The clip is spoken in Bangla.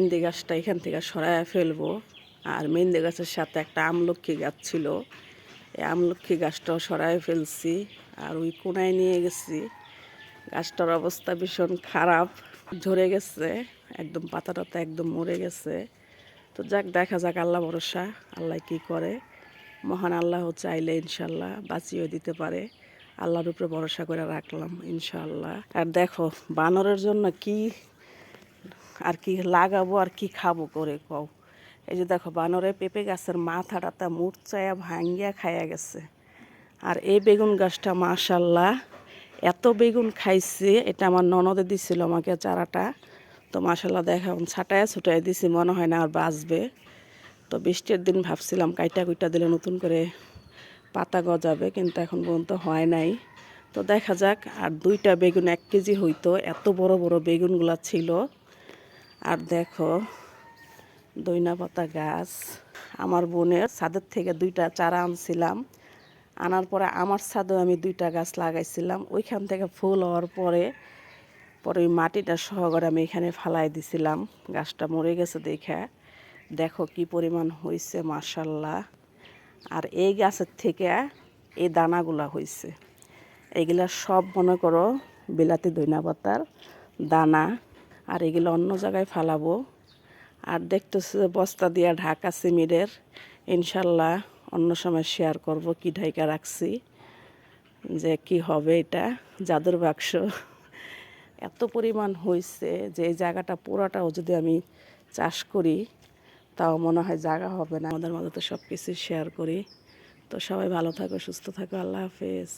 মেহেন্দি গাছটা এখান থেকে সরায় ফেলবো। আর মেহেন্দি গাছের সাথে একটা আমলক্ষী গাছ ছিল, এই আমলক্ষী গাছটাও সরায় ফেলছি। আর ওই কোনায় নিয়ে গেছি, গাছটার অবস্থা ভীষণ খারাপ, ঝরে গেছে একদম, পাতা টাতা একদম মরে গেছে। তো যাক, দেখা যাক, আল্লাহ ভরসা, আল্লাহ কি করে। মহান আল্লাহ চাইলে ইনশাল্লাহ বাঁচিয়ে দিতে পারে। আল্লাহর উপরে ভরসা করে রাখলাম ইনশাল্লাহ। আর দেখো বানরের জন্য কি আর কি লাগাবো আর কি খাবো করে কও। এই যে দেখো বানরে পেঁপে গাছের মাথাটাতে মুরচায়া ভাঙ্গিয়া খাইয়া গেছে। আর এই বেগুন গাছটা মাশাল্লাহ এত বেগুন খাইছে, এটা আমার ননদে দিছিল আমাকে চারাটা। তো মাশাল্লাহ দেখা ছাটায় ছুটাই দিছি, মনে হয় না আর বাঁচবে। তো বৃষ্টির দিন ভাবছিলাম কাইটা কুইটা দিলে নতুন করে পাতা গজাবে, কিন্তু এখন পর্যন্ত হয় নাই। তো দেখা যাক। আর 2টা বেগুন 1 কেজি হইতো, এত বড় বড় বেগুনগুলা ছিল। আর দেখো দইনা পাতা গাছ, আমার বোনের ছাদের থেকে 2টা চারা আনছিলাম, আনার পরে আমার ছাদেও আমি 2টা গাছ লাগাইছিলাম। ওইখান থেকে ফুল হওয়ার পরে ওই মাটিটা সহকারে আমি এখানে ফালাই দিছিলাম। গাছটা মরে গেছে দেখা, দেখো কি পরিমাণ হয়েছে মাশাল্লাহ। আর এই গাছের থেকে এই দানাগুলা হয়েছে, এগুলা সব মনে করো বিলাতি ধইনা পাতার দানা। আর এগুলো অন্য জায়গায় ফালাবো। আর দেখতেছে বস্তা দিয়া ঢাকা সিমেন্টের, ইনশাল্লাহ অন্য সময় শেয়ার করব কি ঢাইকা রাখছি, যে কি হবে এটা জাদুর বাক্স। এত পরিমাণ হয়েছে যে এই জায়গাটা পুরাটাও যদি আমি চাষ করি তাও মনে হয় জায়গা হবে না। আমাদের মধ্যে তো সব কিছু শেয়ার করি। তো সবাই ভালো থাকো, সুস্থ থাকো, আল্লাহ হাফেজ।